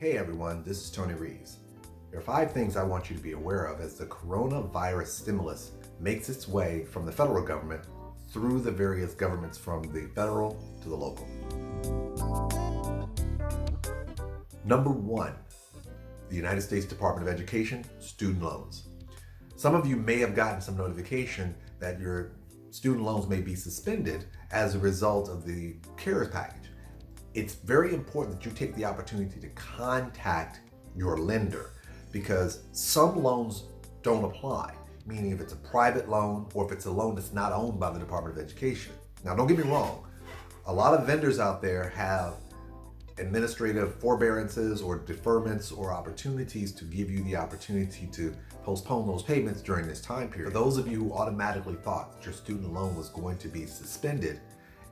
Hey everyone, this is Tony Reeves. There are 5 things I want you to be aware of as the coronavirus stimulus makes its way from the federal government through the various governments from the federal to the local. Number 1, the United States Department of Education, student loans. Some of you may have gotten some notification that your student loans may be suspended as a result of the CARES package. It's very important that you take the opportunity to contact your lender because some loans don't apply, meaning if it's a private loan or if it's a loan that's not owned by the Department of Education. Now, don't get me wrong, a lot of vendors out there have administrative forbearances or deferments or opportunities to give you the opportunity to postpone those payments during this time period. For those of you who automatically thought that your student loan was going to be suspended,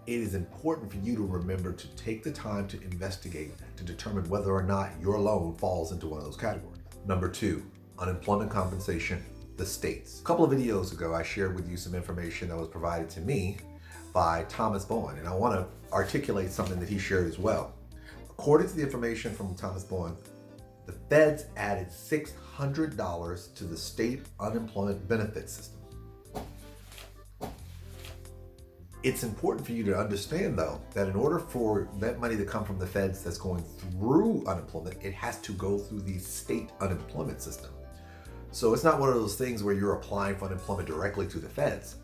it is important for you to remember to take the time to investigate to determine whether or not your loan falls into one of those categories. Number 2, unemployment compensation, the states. A couple of videos ago, I shared with you some information that was provided to me by Thomas Bowen, and I want to articulate something that he shared as well. According to the information from Thomas Bowen, the feds added $600 to the state unemployment benefit system. It's important for you to understand, though, that in order for that money to come from the feds that's going through unemployment, it has to go through the state unemployment system. So it's not one of those things where you're applying for unemployment directly to the feds.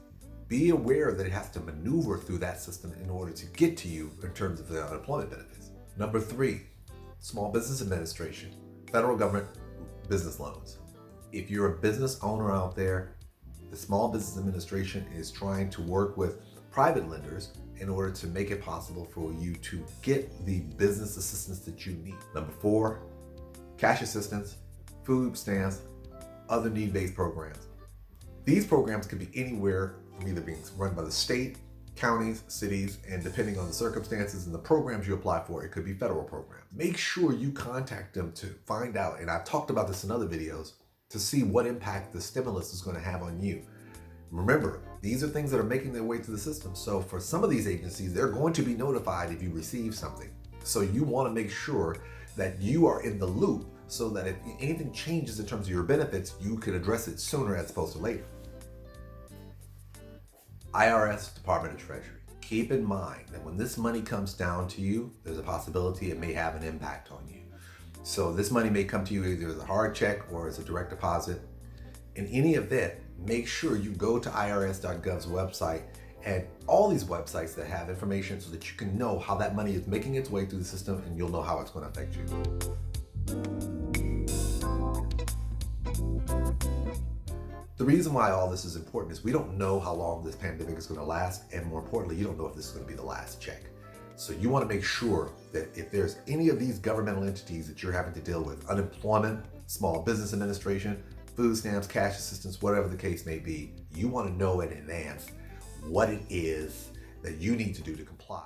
Be aware that it has to maneuver through that system in order to get to you in terms of the unemployment benefits. Number 3, Small Business Administration, federal government business loans. If you're a business owner out there, the Small Business Administration is trying to work with private lenders in order to make it possible for you to get the business assistance that you need. Number 4, cash assistance, food stamps, other need-based programs. These programs could be anywhere from either being run by the state, counties, cities, and depending on the circumstances and the programs you apply for, it could be federal programs. Make sure you contact them to find out, and I've talked about this in other videos, to see what impact the stimulus is going to have on you. Remember, these are things that are making their way through the system. So for some of these agencies, they're going to be notified if you receive something. So you want to make sure that you are in the loop so that if anything changes in terms of your benefits, you can address it sooner as opposed to later. IRS, Department of Treasury. Keep in mind that when this money comes down to you, there's a possibility it may have an impact on you. So this money may come to you either as a hard check or as a direct deposit. In any event, make sure you go to irs.gov's website and all these websites that have information so that you can know how that money is making its way through the system and you'll know how it's going to affect you. The reason why all this is important is we don't know how long this pandemic is going to last, and more importantly, you don't know if this is going to be the last check. So you want to make sure that if there's any of these governmental entities that you're having to deal with, unemployment, Small Business Administration, food stamps, cash assistance, whatever the case may be, you want to know in advance what it is that you need to do to comply.